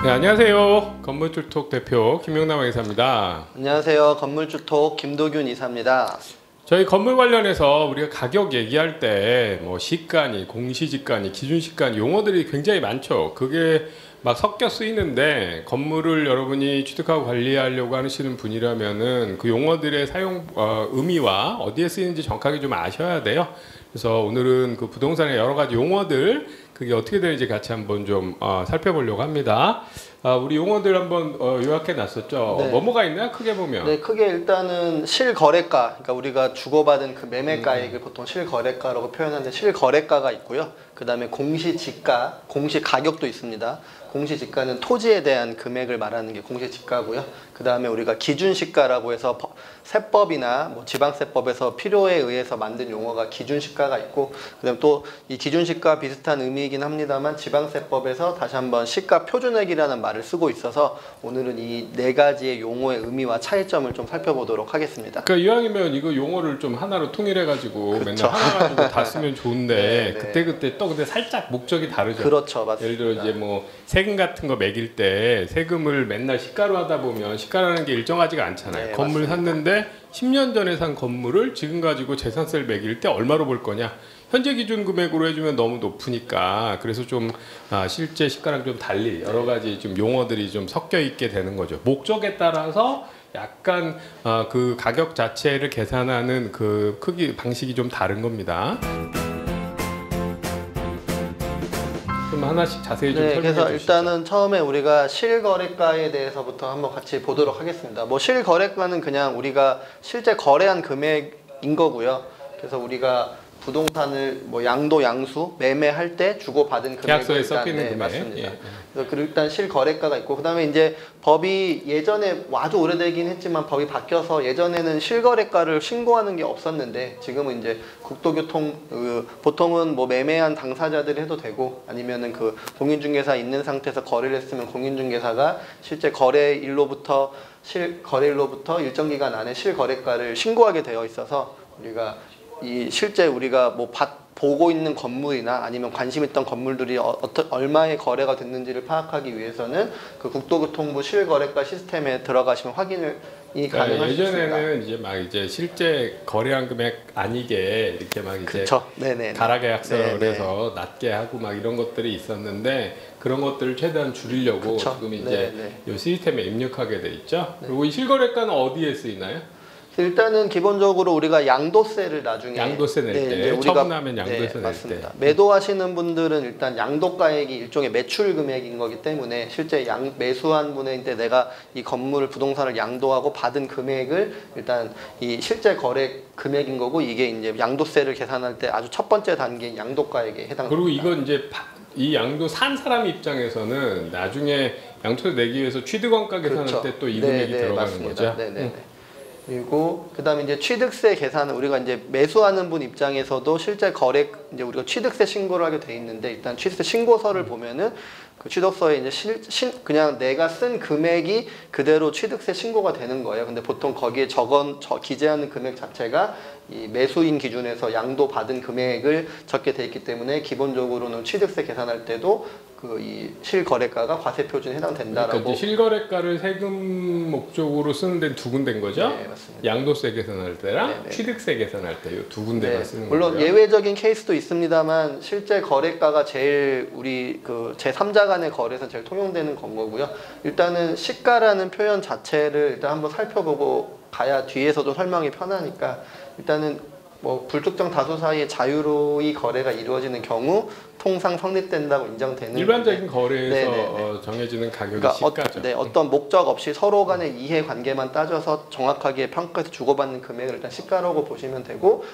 네, 안녕하세요. 건물주톡 대표 김용남 이사입니다. 안녕하세요. 건물주톡 김도균 이사입니다. 저희 건물 관련해서 우리가 가격 얘기할 때 뭐 시가니, 공시지가니, 기준시가니 용어들이 굉장히 많죠. 그게 막 섞여 쓰이는데 건물을 여러분이 취득하고 관리하려고 하시는 분이라면은 그 용어들의 사용 의미와 어디에 쓰이는지 정확하게 좀 아셔야 돼요. 그래서 오늘은 그 부동산의 여러 가지 용어들 그게 어떻게 되는지 같이 한번 좀 살펴보려고 합니다. 우리 용어들 한번 요약해 놨었죠. 네. 뭐가 있나요? 크게 보면. 네, 크게 일단은 실거래가, 그러니까 우리가 주고받은 그 매매가액을 보통 실거래가라고 표현하는데 실거래가가 있고요. 그 다음에 공시지가, 공시가격도 있습니다. 공시지가는 토지에 대한 금액을 말하는 게 공시지가고요. 그 다음에 우리가 기준시가라고 해서 세법이나 뭐 지방세법에서 필요에 의해서 만든 용어가 기준시가가 있고, 그 다음에 또 이 기준시가 비슷한 의미이긴 합니다만 지방세법에서 다시 한번 시가 표준액이라는 말을 쓰고 있어서 오늘은 이 네 가지의 용어의 의미와 차이점을 좀 살펴보도록 하겠습니다. 그러니까 이왕이면 이거 용어를 좀 하나로 통일해가지고 그렇죠. 맨날 하나 가지고 다 쓰면 좋은데 네, 네. 그때 또 근데 살짝 목적이 다르죠. 그렇죠, 맞습니다. 예를 들어 이제 뭐 세금 같은 거 매길 때 세금을 맨날 시가로 하다 보면 시가라는 게 일정하지가 않잖아요. 네, 건물 맞습니다. 샀는데 10년 전에 산 건물을 지금 가지고 재산세를 매길 때 얼마로 볼 거냐? 현재 기준 금액으로 해주면 너무 높으니까 그래서 좀 실제 시가랑 좀 달리 여러 가지 좀 용어들이 좀 섞여 있게 되는 거죠. 목적에 따라서 약간 그 가격 자체를 계산하는 그 크기 방식이 좀 다른 겁니다. 좀 하나씩 자세히 좀 설명해 그래서 주시죠. 일단은 처음에 우리가 실거래가에 대해서부터 한번 같이 보도록 하겠습니다. 뭐 실거래가는 그냥 우리가 실제 거래한 금액인 거고요. 그래서 우리가 부동산을 뭐 양도 양수 매매할 때 주고받은 금액을 계약서에 일단, 섞이는 금액. 맞습니다. 예. 그래서 일단 실거래가가 있고 그다음에 이제 법이 예전에 아주 오래되긴 했지만 법이 바뀌어서 예전에는 실거래가를 신고하는 게 없었는데 지금은 이제 국토교통 보통은 뭐 매매한 당사자들이 해도 되고 아니면은 그 공인중개사 있는 상태에서 거래를 했으면 공인중개사가 실제 거래일로부터 일정 기간 안에 실거래가를 신고하게 되어 있어서 우리가 이 실제 우리가 뭐 보고 있는 건물이나 아니면 관심 있던 건물들이 얼마의 거래가 됐는지를 파악하기 위해서는 그 국토교통부 실거래가 시스템에 들어가시면 확인을 가능할 수 있습니다. 예전에는 이제 막 이제 실제 거래한 금액 아니게 이렇게 막 이제 가라계약서를 해서 낮게 하고 막 이런 것들이 있었는데 그런 것들을 최대한 줄이려고 그쵸. 지금 이제 이 시스템에 입력하게 돼 있죠. 그리고 이 실거래가는 어디에 쓰이나요? 일단은 기본적으로 우리가 양도세를 나중에 양도세 낼 때, 처분하면 양도세 낼 때. 매도하시는 분들은 일단 양도가액이 일종의 매출 금액인 거기 때문에 실제 매수한 분한테 내가 이 건물을 부동산을 양도하고 받은 금액을 일단 이 실제 거래 금액인 거고 이게 이제 양도세를 계산할 때 아주 첫 번째 단계인 양도가액에 해당됩니다. 그리고 이건 이제 이 양도 산 사람 입장에서는 나중에 양도세 내기 위해서 취득원가 계산할 때 또 이 금액이 들어가는 맞습니다. 거죠. 그리고 그다음에 이제 취득세 계산은 우리가 이제 매수하는 분 입장에서도 실제 거래 이제 우리가 취득세 신고를 하게 돼 있는데 일단 취득세 신고서를 보면은 그 취득서에 이제 그냥 내가 쓴 금액이 그대로 취득세 신고가 되는 거예요. 근데 보통 거기에 기재하는 금액 자체가 이 매수인 기준에서 양도 받은 금액을 적게 돼 있기 때문에 기본적으로는 취득세 계산할 때도 그 이 실거래가가 과세 표준에 해당된다라고. 그러니까 이제 실거래가를 세금 목적으로 쓰는 데는 두 군데인 거죠? 네, 맞습니다. 양도세 계산할 때랑 취득세 계산할 때 이 두 군데만 쓰는 거죠. 물론 예외적인 케이스도 있습니다만 실제 거래가가 제일 우리 그 제3자 간의 거래에서 제일 통용되는 건 거고요. 일단은 시가라는 표현 자체를 일단 한번 살펴보고 가야 뒤에서도 설명이 편하니까 일단은 뭐 불특정 다수 사이에 자유로이 거래가 이루어지는 경우 통상 성립된다고 인정되는 일반적인 거래에서 정해지는 가격이 그러니까 시가죠. 어떤 목적 없이 서로 간의 이해관계만 따져서 정확하게 평가해서 주고받는 금액을 일단 시가라고 보시면 되고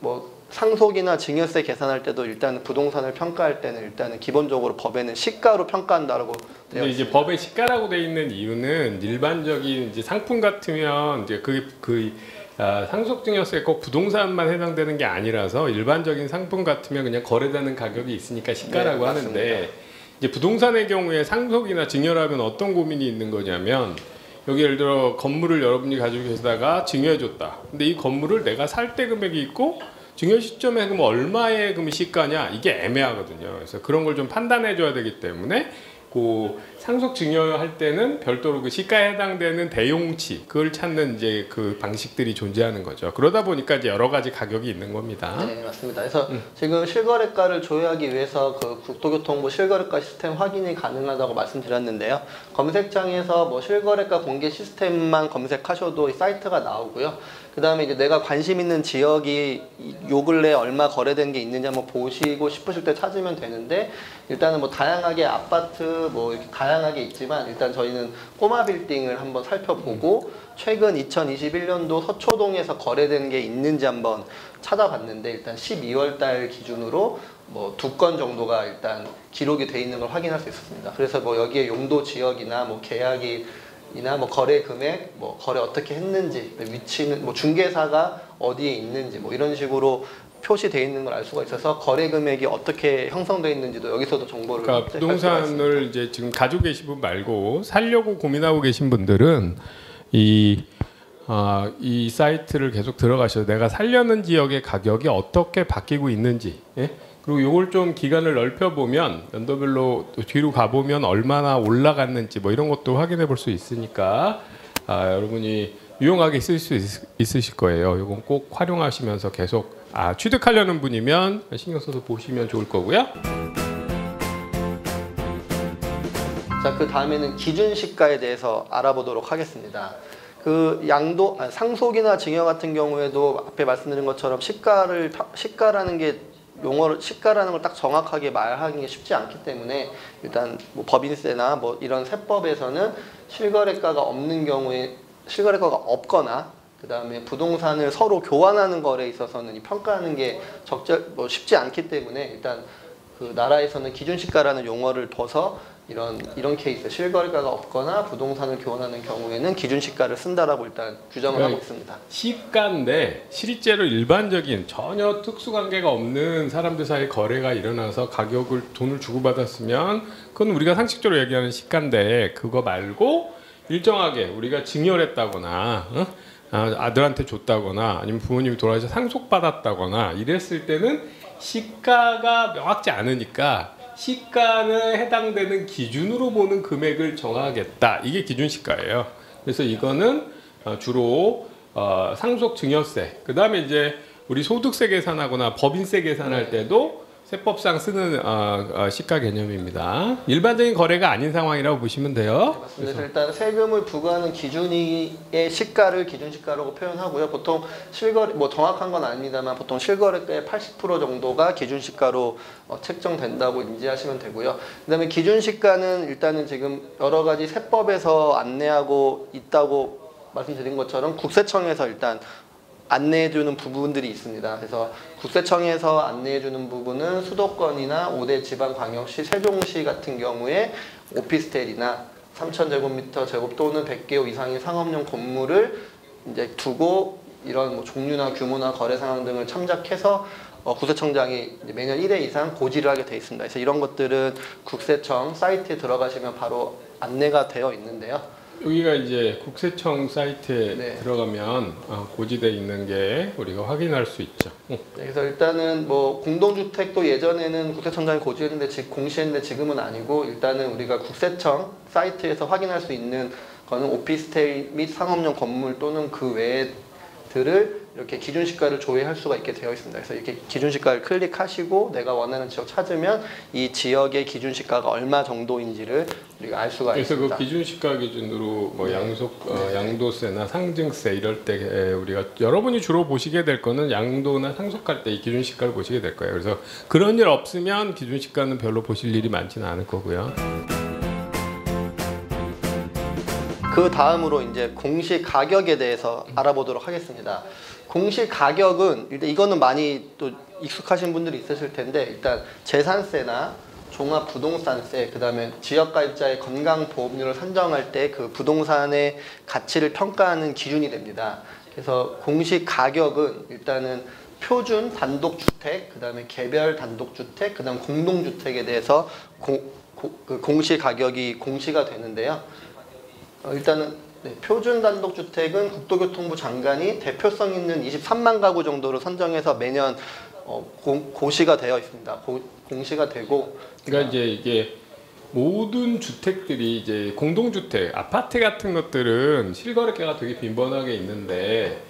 뭐 상속이나 증여세 계산할 때도 일단 부동산을 평가할 때는 일단은 기본적으로 법에는 시가로 평가한다라고 되어 있습니다. 이제 법에 시가라고 돼 있는 이유는 일반적인 이제 상품 같으면 이제 상속증여세 꼭 부동산만 해당되는 게 아니라서 일반적인 상품 같으면 그냥 거래되는 가격이 있으니까 시가라고 하는데 이제 부동산의 경우에 상속이나 증여라면 어떤 고민이 있는 거냐면 여기 예를 들어 건물을 여러분이 가지고 계시다가 증여해줬다. 근데 이 건물을 내가 살 때 금액이 있고 증여 시점에 그럼 얼마의 시가냐 이게 애매하거든요. 그래서 그런 걸 좀 판단해 줘야 되기 때문에 그 상속 증여할 때는 별도로 그 시가에 해당되는 대용치 그걸 찾는 이제 그 방식들이 존재하는 거죠. 그러다 보니까 이제 여러 가지 가격이 있는 겁니다. 네, 맞습니다. 그래서 지금 실거래가를 조회하기 위해서 그 국토교통부 실거래가 시스템 확인이 가능하다고 말씀드렸는데요. 검색창에서 뭐 실거래가 공개 시스템만 검색하셔도 이 사이트가 나오고요. 그 다음에 이제 내가 관심 있는 지역이 요 근래 얼마 거래된 게 있는지 한번 보시고 싶으실 때 찾으면 되는데, 일단은 뭐 다양하게 아파트 뭐 이렇게 다양하게 있지만 일단 저희는 꼬마 빌딩을 한번 살펴보고 최근 2021년도 서초동에서 거래된 게 있는지 한번 찾아봤는데, 일단 12월 달 기준으로 뭐 2건 정도가 일단 기록이 돼 있는 걸 확인할 수 있었습니다. 그래서 뭐 여기에 용도 지역이나 뭐 계약이 이나 뭐 거래 금액, 뭐 거래 어떻게 했는지, 위치는 뭐 중개사가 어디에 있는지 뭐 이런 식으로 표시되어 있는 걸 알 수가 있어서 거래 금액이 어떻게 형성되어 있는지도 여기서도 정보를 그러니까 부동산을 이제 지금 가지고 계신 분 말고 살려고 고민하고 계신 분들은 이 사이트를 계속 들어가셔서 내가 살려는 지역의 가격이 어떻게 바뀌고 있는지, 예? 그리고 이걸 좀 기간을 넓혀보면 연도별로 뒤로 가보면 얼마나 올라갔는지 뭐 이런 것도 확인해 볼 수 있으니까 여러분이 유용하게 쓸 수 있으실 거예요. 이건 꼭 활용하시면서 계속 취득하려는 분이면 신경 써서 보시면 좋을 거고요. 자, 그 다음에는 기준 시가에 대해서 알아보도록 하겠습니다. 그 상속이나 증여 같은 경우에도 앞에 말씀드린 것처럼 시가라는 게 용어를 시가라는 걸 딱 정확하게 말하기 쉽지 않기 때문에 일단 뭐 법인세나 뭐 이런 세법에서는 실거래가가 없는 경우에 실거래가가 없거나 그 다음에 부동산을 서로 교환하는 거래에 있어서는 이 평가하는 게 쉽지 않기 때문에 일단 그 나라에서는 기준시가라는 용어를 둬서 이런 케이스 실거래가가 없거나 부동산을 교환하는 경우에는 기준시가를 쓴다라고 일단 규정을 하고 있습니다. 시가인데 실제로 일반적인 전혀 특수관계가 없는 사람들 사이 거래가 일어나서 돈을 주고받았으면 그건 우리가 상식적으로 얘기하는 시가인데, 그거 말고 일정하게 우리가 증여를 했다거나 아들한테 줬다거나 아니면 부모님이 돌아가셔서 상속받았다거나 이랬을 때는 시가가 명확지 않으니까 시가에 해당되는 기준으로 보는 금액을 정하겠다. 이게 기준시가예요. 그래서 이거는 주로 상속 증여세, 그 다음에 이제 우리 소득세 계산하거나 법인세 계산할 때도 세법상 쓰는 시가 개념입니다. 일반적인 거래가 아닌 상황이라고 보시면 돼요. 네, 맞습니다. 그래서 일단 세금을 부과하는 기준의 시가를 기준시가라고 표현하고요. 보통 실거래 뭐 정확한 건 아닙니다만 보통 실거래가의 80% 정도가 기준시가로 책정된다고 인지하시면 되고요. 그다음에 기준시가는 일단은 지금 여러 가지 세법에서 안내하고 있다고 말씀드린 것처럼 국세청에서 일단 안내해주는 부분들이 있습니다. 그래서 국세청에서 안내해주는 부분은 수도권이나 5대 지방광역시, 세종시 같은 경우에 오피스텔이나 3,000제곱미터 제곱 또는 100개 이상의 상업용 건물을 이제 두고 이런 뭐 종류나 규모나 거래 상황 등을 참작해서 국세청장이 이제 매년 1회 이상 고지를 하게 돼 있습니다. 그래서 이런 것들은 국세청 사이트에 들어가시면 바로 안내가 되어 있는데요. 여기가 이제 국세청 사이트에 네. 들어가면 고지되어 있는 게 우리가 확인할 수 있죠. 네, 그래서 일단은 뭐 공동주택도 예전에는 국세청장이 고지했는데 공시했는데 지금은 아니고 일단은 우리가 국세청 사이트에서 확인할 수 있는 거는 오피스텔 및 상업용 건물 또는 그 외들을 이렇게 기준시가를 조회할 수가 있게 되어 있습니다. 그래서 이렇게 기준시가를 클릭하시고 내가 원하는 지역 찾으면 이 지역의 기준시가가 얼마 정도인지를 우리가 알 수가 그래서 있습니다. 그 기준시가 기준으로 뭐 양도세나 상증세 이럴 때 우리가 여러분이 주로 보시게 될 거는 양도나 상속할 때 이 기준시가를 보시게 될 거예요. 그래서 그런 일 없으면 기준시가는 별로 보실 일이 많지는 않을 거고요. 그 다음으로 이제 공시 가격에 대해서 알아보도록 하겠습니다. 공시 가격은 일단 이거는 많이 또 익숙하신 분들이 있으실 텐데 일단 재산세나 종합부동산세, 그 다음에 지역가입자의 건강보험료를 산정할 때 그 부동산의 가치를 평가하는 기준이 됩니다. 그래서 공시 가격은 일단은 표준 단독주택, 그 다음에 개별 단독주택, 그 다음 공동주택에 대해서 그 공시 가격이 공시가 되는데요. 일단은 표준 단독주택은 국토교통부 장관이 대표성 있는 23만 가구 정도로 선정해서 매년 고시가 되어 있습니다. 공시가 되고, 그러니까 이제 이게 모든 주택들이 이제 공동주택, 아파트 같은 것들은 실거래가가 되게 빈번하게 있는데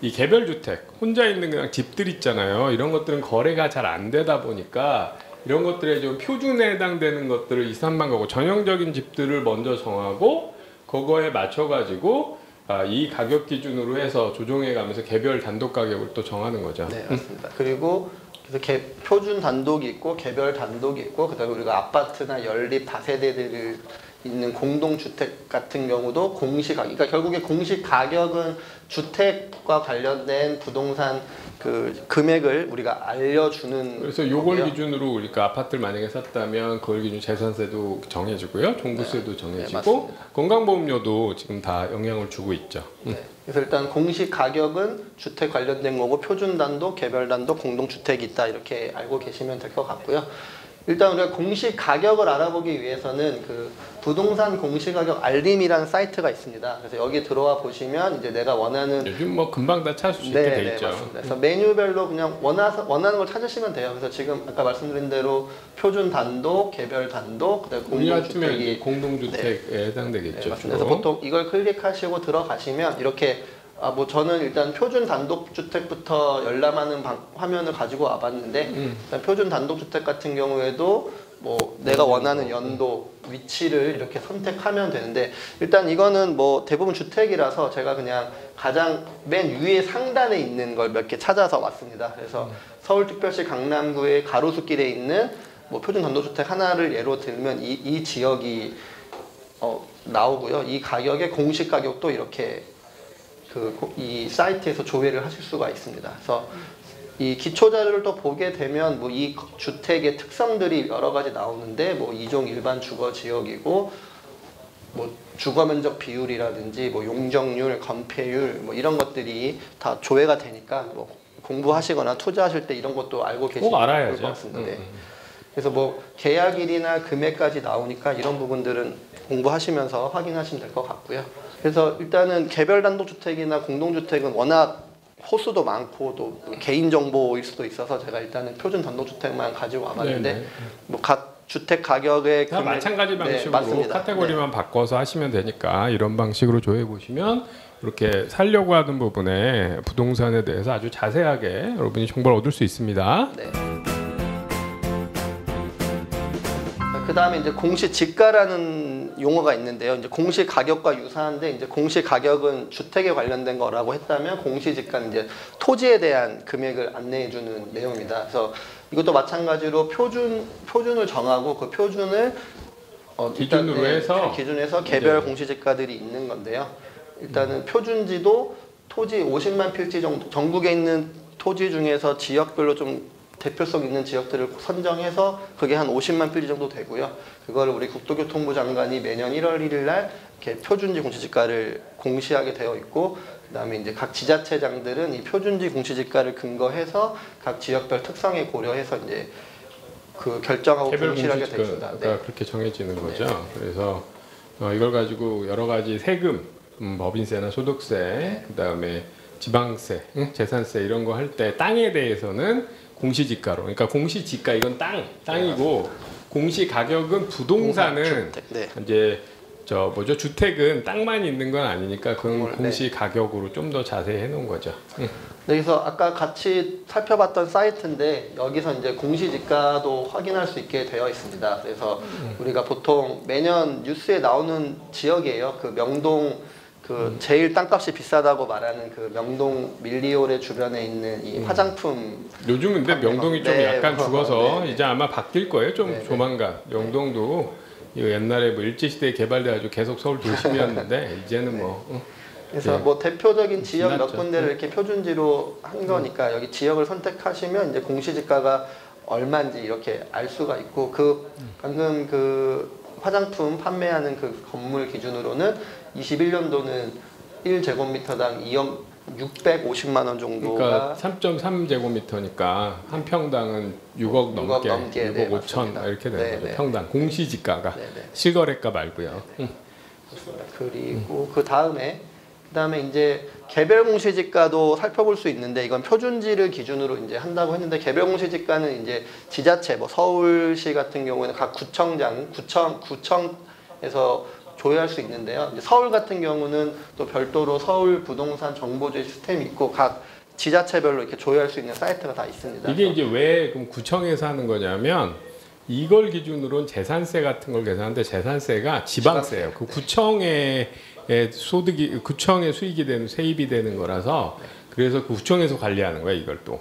이 개별주택, 혼자 있는 그냥 집들 있잖아요. 이런 것들은 거래가 잘 안 되다 보니까 이런 것들에 좀 표준에 해당되는 것들을 2, 3만 가고 전형적인 집들을 먼저 정하고 그거에 맞춰가지고 이 가격 기준으로 해서 조정해 가면서 개별 단독 가격을 또 정하는 거죠. 네, 맞습니다. 그리고 그래서 표준 단독이 있고 개별 단독이 있고 그다음에 우리가 아파트나 연립 다세대들 있는 공동주택 같은 경우도 공시가격, 그러니까 결국에 공시가격은 주택과 관련된 부동산 그 금액을 우리가 알려주는 그래서 요걸 거고요. 기준으로 우리가 아파트를 만약에 샀다면 그걸 기준 재산세도 정해지고요, 종부세도 정해지고 네, 건강보험료도 지금 다 영향을 주고 있죠. 네. 그래서 일단 공시가격은 주택 관련된 거고 표준단독, 개별단독, 공동주택이 있다 이렇게 알고 계시면 될 것 같고요. 일단 우리가 공시가격을 알아보기 위해서는 그 부동산 공시가격 알림이라는 사이트가 있습니다. 그래서 여기 들어와 보시면 이제 내가 원하는 요즘 뭐 금방 다 찾을 수 있게 돼 있죠. 맞습니다. 그래서 메뉴별로 그냥 원하는 걸 찾으시면 돼요. 그래서 지금 아까 말씀드린 대로 표준 단독, 개별 단독, 그다음에 우리 같으면 공동주택이 공동주택에 해당되겠죠. 네, 그래서 보통 이걸 클릭하시고 들어가시면 이렇게 뭐 저는 일단 표준 단독주택부터 열람하는 화면을 가지고 와봤는데 일단 표준 단독주택 같은 경우에도 뭐 내가 원하는 연도, 위치를 이렇게 선택하면 되는데 일단 이거는 뭐 대부분 주택이라서 제가 그냥 가장 맨 위에 상단에 있는 걸 몇 개 찾아서 왔습니다. 그래서 서울특별시 강남구의 가로수길에 있는 뭐 표준 단독주택 하나를 예로 들면 이 지역이 나오고요. 이 가격의 공시 가격도 이렇게 이 사이트에서 조회를 하실 수가 있습니다. 그래서 이 기초 자료를 또 보게 되면 뭐 이 주택의 특성들이 여러 가지 나오는데 뭐 2종 일반 주거 지역이고 뭐 주거 면적 비율이라든지 뭐 용적률, 건폐율 뭐 이런 것들이 다 조회가 되니까 뭐 공부하시거나 투자하실 때 이런 것도 알고 계시면 좋을 것 같습니다. 네. 그래서 뭐 계약일이나 금액까지 나오니까 이런 부분들은 공부하시면서 확인하시면 될 것 같고요. 그래서 일단은 개별 단독주택이나 공동주택은 워낙 호수도 많고 또 개인 정보일 수도 있어서 제가 일단은 표준 단독주택만 가지고 와봤는데 뭐 각 주택 가격의 다 마찬가지 방식으로 맞습니다. 카테고리만 바꿔서 하시면 되니까 이런 방식으로 조회해 보시면 이렇게 살려고 하는 부분에 부동산에 대해서 아주 자세하게 여러분이 정보를 얻을 수 있습니다. 네. 그 다음에 이제 공시지가라는 용어가 있는데요. 이제 공시가격과 유사한데 이제 공시가격은 주택에 관련된 거라고 했다면 공시지가는 이제 토지에 대한 금액을 안내해주는 내용입니다. 그래서 이것도 마찬가지로 표준을 정하고 그 표준을 기준에서 개별 공시지가들이 있는 건데요. 일단은 표준지도 토지 50만 필지 정도, 전국에 있는 토지 중에서 지역별로 좀 대표성 있는 지역들을 선정해서 그게 한 50만 필지 정도 되고요. 그거를 우리 국토교통부 장관이 매년 1월 1일 날 이렇게 표준지 공시지가를 공시하게 되어 있고, 그다음에 이제 각 지자체장들은 이 표준지 공시지가를 근거해서 각 지역별 특성에 고려해서 이제 그 결정하고 공시하게 되어 있습니다. 네. 그렇게 정해지는 거죠. 네. 그래서 이걸 가지고 여러 가지 세금, 법인세나 소득세, 그다음에 지방세, 재산세 이런 거 할 때 땅에 대해서는 공시지가로, 그러니까 공시지가 이건 땅이고 공시가격은 부동산은 이제 주택은 땅만 있는 건 아니니까 그건 공시가격으로 좀 더 자세히 해놓은 거죠. 그래서 아까 같이 살펴봤던 사이트인데 여기서 이제 공시지가도 확인할 수 있게 되어 있습니다. 그래서 우리가 보통 매년 뉴스에 나오는 지역이에요. 그 명동 제일 땅값이 비싸다고 말하는 그 명동 밀리오레 주변에 있는 이 화장품. 요즘 근데 명동이 좀 약간 죽어서 이제 아마 바뀔 거예요. 좀 조만간. 명동도 옛날에 뭐 일제시대에 개발돼가지고 계속 서울 도심이었는데 이제는 뭐. 그래서 뭐 대표적인 지역 몇 군데를 이렇게 표준지로 한 거니까 여기 지역을 선택하시면 이제 공시지가가 얼마인지 이렇게 알 수가 있고 방금 그 화장품 판매하는 그 건물 기준으로는 21년도는 1제곱미터당 2억 650만 원 정도가, 그러니까 3.3제곱미터니까 한 평당은 6억 넘게 6억 5천 이렇게 되는 거죠. 평당 공시지가가. 실거래가 말고요. 그리고 그 다음에 이제 개별 공시지가도 살펴볼 수 있는데 이건 표준지를 기준으로 이제 한다고 했는데 개별 공시지가는 이제 지자체 뭐 서울시 같은 경우에는 각 구청에서 조회할 수 있는데요. 이제 서울 같은 경우는 또 별도로 서울 부동산 정보조회 시스템이 있고 각 지자체별로 이렇게 조회할 수 있는 사이트가 다 있습니다. 이게 이제 왜 그럼 구청에서 하는 거냐면 이걸 기준으로는 재산세 같은 걸 계산하는데 재산세가 지방세예요. 그 구청의 소득이 구청의 수익이 되는 세입이 되는 거라서 그래서 그 구청에서 관리하는 거야 이걸 또.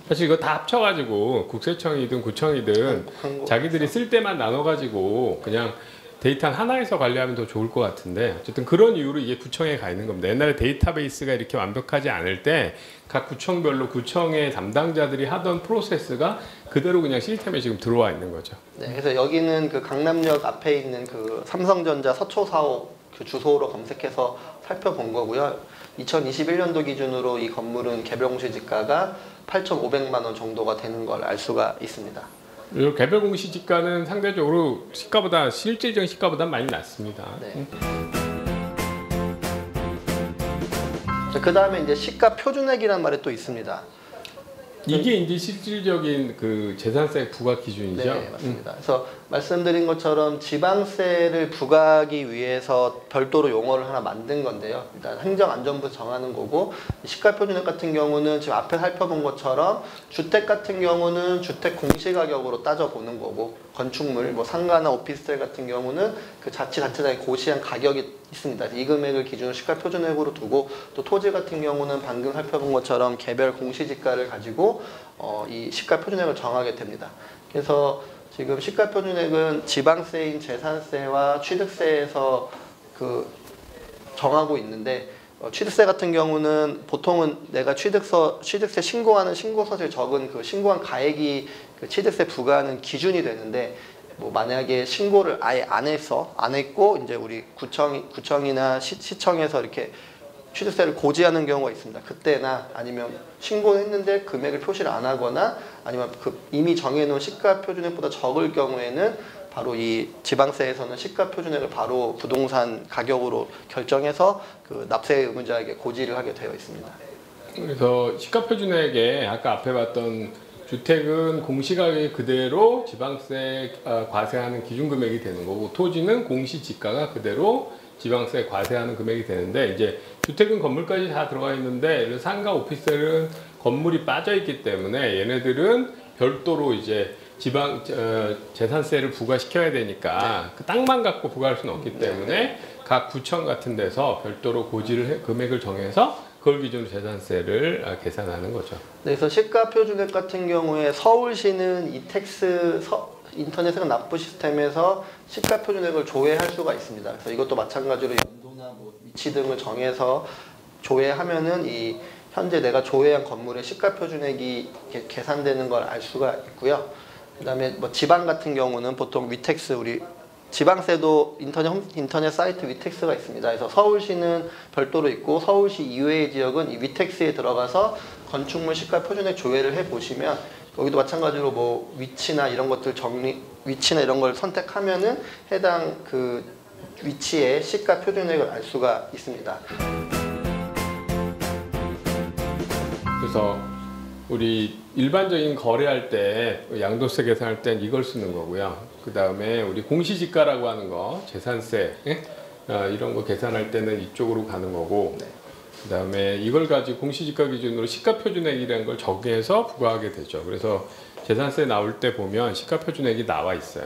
사실 이거 다 합쳐가지고 국세청이든 구청이든 자기들이 쓸 때만 나눠가지고 그냥 데이터 하나에서 관리하면 더 좋을 것 같은데 어쨌든 그런 이유로 이게 구청에 가 있는 겁니다. 옛날에 데이터베이스가 이렇게 완벽하지 않을 때 각 구청별로 구청의 담당자들이 하던 프로세스가 그대로 그냥 시스템에 지금 들어와 있는 거죠. 네, 그래서 여기는 그 강남역 앞에 있는 그 삼성전자 서초 사옥 그 주소로 검색해서 살펴본 거고요. 2021년도 기준으로 이 건물은 개별 공시지가가 8,500만 원 정도가 되는 걸 알 수가 있습니다. 개별 공시지가는 상대적으로 시가보다 실질적인 시가보다 많이 낮습니다. 네. 그 다음에 이제 시가 표준액이라는 말이 또 있습니다. 이게 이제 실질적인 그 재산세 부과 기준이죠. 네, 맞습니다. 그래서 말씀드린 것처럼 지방세를 부과하기 위해서 별도로 용어를 하나 만든 건데요. 일단 행정안전부에서 정하는 거고 시가표준액 같은 경우는 지금 앞에 살펴본 것처럼 주택 같은 경우는 주택 공시가격으로 따져보는 거고 건축물, 뭐 상가나 오피스텔 같은 경우는 그 자치단체장이 고시한 가격이 있습니다. 이 금액을 기준으로 시가표준액으로 두고 또 토지 같은 경우는 방금 살펴본 것처럼 개별 공시지가를 가지고 이 시가표준액을 정하게 됩니다. 그래서 지금 시가표준액은 지방세인 재산세와 취득세에서 그 정하고 있는데 취득세 같은 경우는 보통은 내가 취득세 신고하는 신고서를 적은 그 신고한 가액이 그 취득세 부과하는 기준이 되는데 뭐 만약에 신고를 아예 안 했고 이제 우리 구청이나 시청에서 이렇게 취득세를 고지하는 경우가 있습니다. 그때나 아니면 신고했는데 금액을 표시를 안 하거나 아니면 그 이미 정해놓은 시가표준액보다 적을 경우에는 바로 이 지방세에서는 시가표준액을 바로 부동산 가격으로 결정해서 그 납세 의무자에게 고지를 하게 되어 있습니다. 그래서 시가표준액에 아까 앞에 봤던 주택은 공시가격이 그대로 지방세 과세하는 기준금액이 되는 거고 토지는 공시지가가 그대로 지방세 과세하는 금액이 되는데 이제 주택은 건물까지 다 들어가 있는데 상가 오피스텔은 건물이 빠져 있기 때문에 얘네들은 별도로 이제 재산세를 부과시켜야 되니까 그 땅만 갖고 부과할 수는 없기 때문에 각 구청 같은 데서 별도로 금액을 정해서 그걸 기준으로 재산세를 계산하는 거죠. 네, 그래서 시가표준액 같은 경우에 서울시는 이택스 인터넷 납부 시스템에서 시가표준액을 조회할 수가 있습니다. 그래서 이것도 마찬가지로 연도나 뭐 위치 등을 정해서 조회하면은 이 현재 내가 조회한 건물의 시가표준액이 계산되는 걸 알 수가 있고요. 그다음에 뭐 지방 같은 경우는 보통 위택스 우리 지방세도 인터넷 사이트 위택스가 있습니다. 그래서 서울시는 별도로 있고 서울시 이외의 지역은 이 위택스에 들어가서 건축물 시가표준액 조회를 해 보시면 여기도 마찬가지로 뭐 위치나 이런 걸 선택하면은 해당 그 위치의 시가 표준액을 알 수가 있습니다. 그래서 우리 일반적인 거래할 때 양도세 계산할 땐 이걸 쓰는 거고요. 그 다음에 우리 공시지가라고 하는 거 재산세 이런 거 계산할 때는 이쪽으로 가는 거고. 네. 그 다음에 이걸 가지고 공시지가 기준으로 시가표준액이라는 걸 정해서 부과하게 되죠. 그래서 재산세 나올 때 보면 시가표준액이 나와 있어요.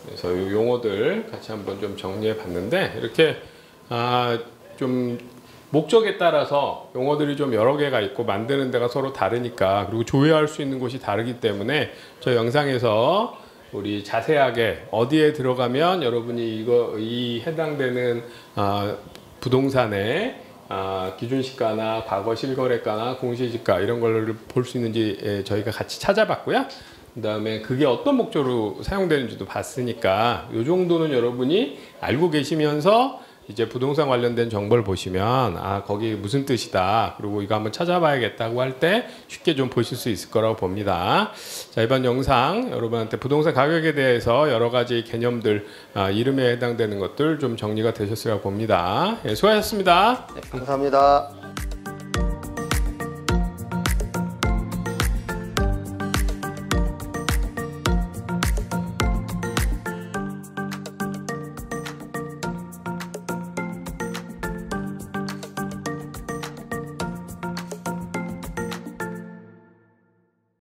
그래서 이 용어들 같이 한번 좀 정리해 봤는데 이렇게 좀 목적에 따라서 용어들이 좀 여러 개가 있고 만드는 데가 서로 다르니까 그리고 조회할 수 있는 곳이 다르기 때문에 저 영상에서 우리 자세하게 어디에 들어가면 여러분이 이 해당되는 부동산의 기준시가나 과거 실거래가나 공시지가 이런 걸 볼 수 있는지 저희가 같이 찾아봤고요. 그 다음에 그게 어떤 목적으로 사용되는지도 봤으니까 이 정도는 여러분이 알고 계시면서 이제 부동산 관련된 정보를 보시면 거기 무슨 뜻이다 그리고 이거 한번 찾아봐야겠다고 할 때 쉽게 좀 보실 수 있을 거라고 봅니다. 자, 이번 영상 여러분한테 부동산 가격에 대해서 여러 가지 개념들 이름에 해당되는 것들 좀 정리가 되셨으리라 봅니다. 예, 수고하셨습니다. 네, 감사합니다.